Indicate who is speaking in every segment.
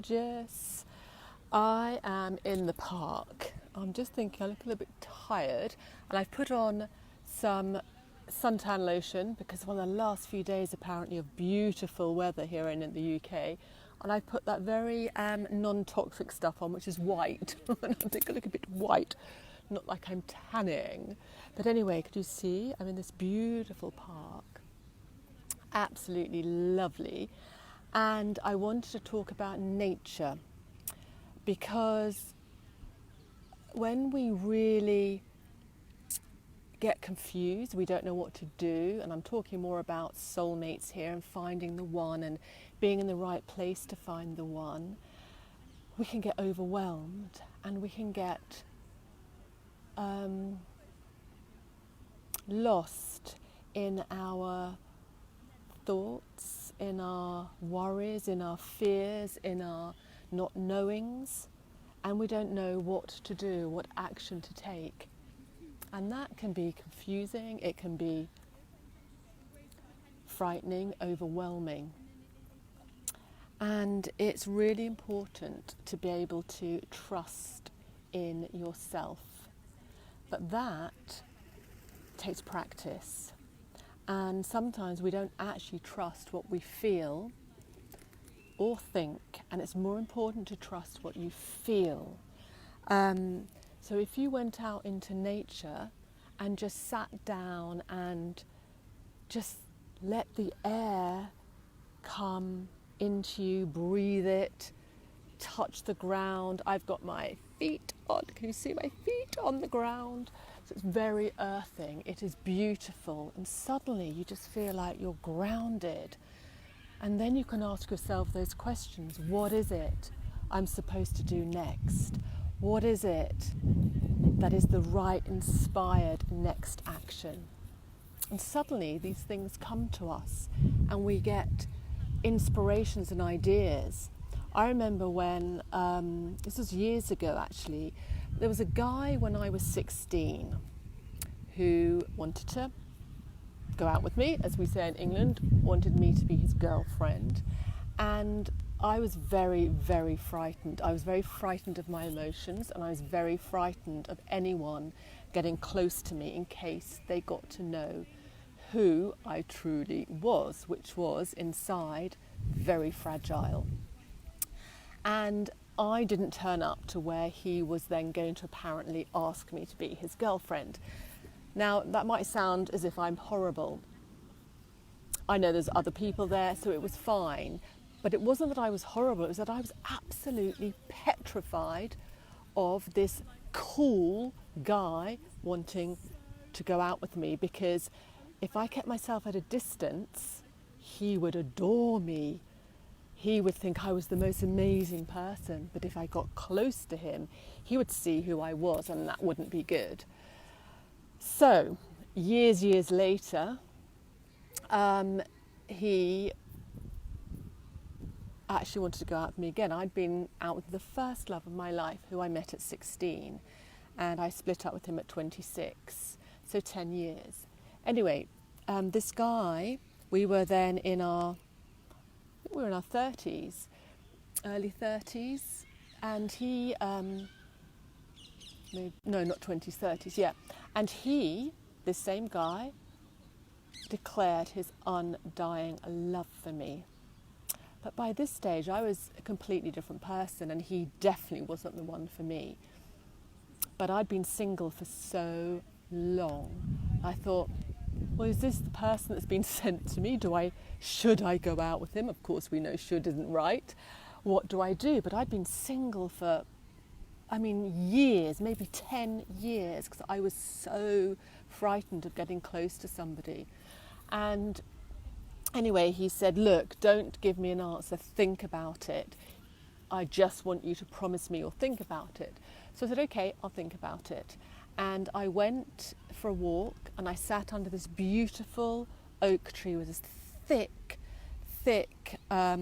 Speaker 1: gorgeous. I am in the park. I'm just thinking I look a little bit tired, and I've put on some suntan lotion because one of the last few days apparently of beautiful weather here in the UK, and I put that very non-toxic stuff on, which is white. And I think I look a bit white, not like I'm tanning. But anyway, could you see I'm in this beautiful park, absolutely lovely. And I wanted to talk about nature, because when we really get confused, we don't know what to do, and I'm talking more about soulmates here and finding the one and being in the right place to find the one, we can get overwhelmed and we can get lost in our thoughts, in our worries, in our fears, in our not knowings, and we don't know what to do, what action to take. And that can be confusing, it can be frightening, overwhelming. And it's really important to be able to trust in yourself. But that takes practice. And sometimes we don't actually trust what we feel or think, and it's more important to trust what you feel. So if you went out into nature and just sat down and just let the air come into you, breathe it, touch the ground. I've got my feet on, can you see my feet on the ground? So it's very earthing, it is beautiful, and suddenly you just feel like you're grounded. And then you can ask yourself those questions. What is it I'm supposed to do next? What is it that is the right inspired next action? And suddenly these things come to us and we get inspirations and ideas. I remember when, this was years ago actually, there was a guy when I was 16 who wanted to go out with me, as we say in England, wanted me to be his girlfriend. And I was very, very frightened. I was very frightened of my emotions, and I was very frightened of anyone getting close to me in case they got to know who I truly was, which was inside very fragile. And I didn't turn up to where he was then going to apparently ask me to be his girlfriend. Now, that might sound as if I'm horrible. I know there's other people there, so it was fine. But it wasn't that I was horrible, it was that I was absolutely petrified of this cool guy wanting to go out with me, because if I kept myself at a distance, he would adore me. He would think I was the most amazing person. But if I got close to him, he would see who I was, and that wouldn't be good. So, years later, he actually wanted to go out with me again. I'd been out with the first love of my life, who I met at 16, and I split up with him at 26, so 10 years. Anyway, this guy, we were then in our 30s, early 30s, and he, no, not 20s, 30s, yeah. And he, this same guy, declared his undying love for me. But by this stage, I was a completely different person, and he definitely wasn't the one for me. But I'd been single for so long. I thought, well, is this the person that's been sent to me? Should I go out with him? Of course, we know should isn't right. What do I do? But I'd been single for, years, maybe 10 years, because I was so frightened of getting close to somebody. And anyway, he said, look, don't give me an answer, think about it. I just want you to promise me you'll think about it. So I said, okay, I'll think about it. And I went for a walk, and I sat under this beautiful oak tree with this thick, I've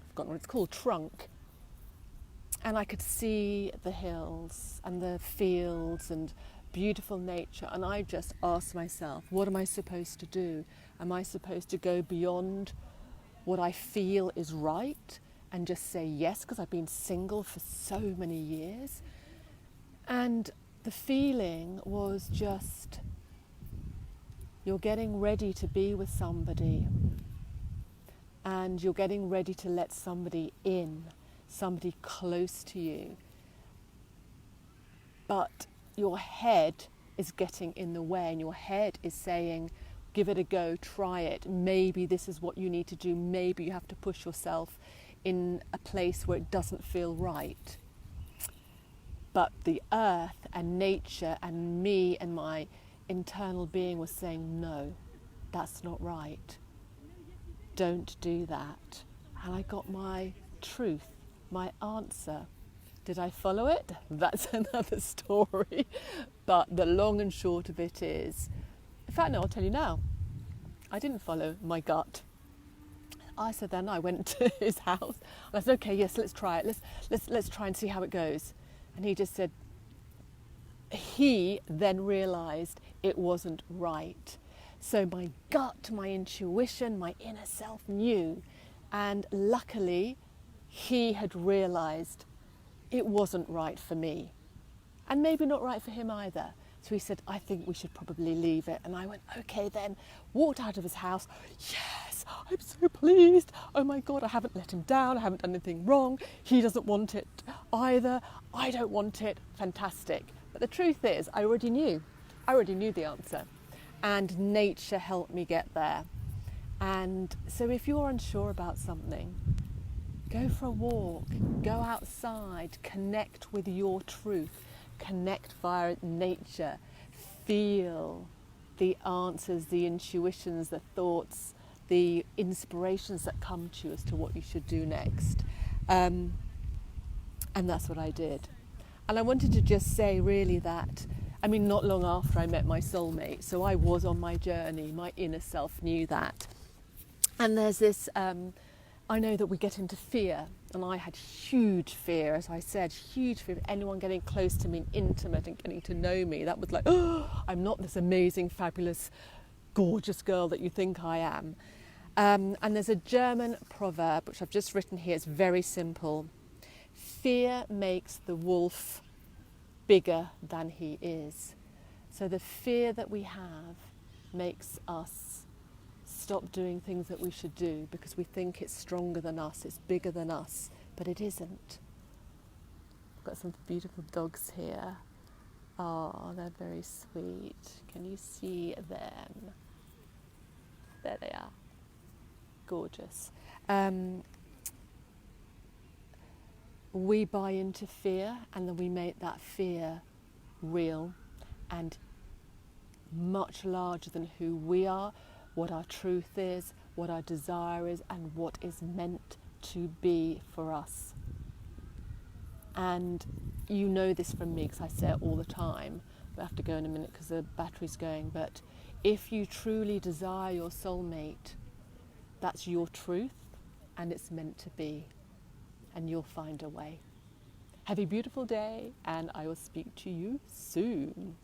Speaker 1: forgotten what it's called, trunk. And I could see the hills and the fields and beautiful nature. And I just asked myself, what am I supposed to do? Am I supposed to go beyond what I feel is right and just say yes, because I've been single for so many years. And the feeling was just, you're getting ready to be with somebody, and you're getting ready to let somebody in, somebody close to you. But your head is getting in the way, and your head is saying, give it a go, try it. Maybe this is what you need to do. Maybe you have to push yourself in a place where it doesn't feel right. But the earth and nature and me and my internal being was saying, no, that's not right. Don't do that. And I got my truth, my answer. Did I follow it? That's another story. But the long and short of it is, in fact, no, I'll tell you now. I didn't follow my gut. Then I went to his house. And I said, okay, yes, let's try it. Let's try and see how it goes. And he just said, he then realised it wasn't right. So my gut, my intuition, my inner self knew. And luckily, he had realised it wasn't right for me. And maybe not right for him either. So he said, I think we should probably leave it. And I went, okay then. Walked out of his house. Yes, I'm so pleased. Oh my God, I haven't let him down. I haven't done anything wrong. He doesn't want it either. I don't want it. Fantastic. But the truth is, I already knew. I already knew the answer. And nature helped me get there. And so if you're unsure about something, go for a walk, go outside, connect with your truth, connect via nature, feel the answers, the intuitions, the thoughts, the inspirations that come to you as to what you should do next. And that's what I did. And I wanted to just say really that, not long after I met my soulmate, so I was on my journey, my inner self knew that. And there's this, I know that we get into fear, and I had huge fear, as I said, huge fear of anyone getting close to me and intimate and getting to know me. That was like, oh, I'm not this amazing, fabulous, gorgeous girl that you think I am. And there's a German proverb, which I've just written here. It's very simple. Fear makes the wolf bigger than he is. So the fear that we have makes us stop doing things that we should do because we think it's stronger than us, it's bigger than us, but it isn't. I've got some beautiful dogs here. Oh, they're very sweet. Can you see them? There they are. Gorgeous. We buy into fear, and then we make that fear real and much larger than who we are, what our truth is, what our desire is, and what is meant to be for us. And you know this from me because I say it all the time. I have to go in a minute because the battery's going. But if you truly desire your soulmate, that's your truth and it's meant to be. And you'll find a way. Have a beautiful day, and I will speak to you soon.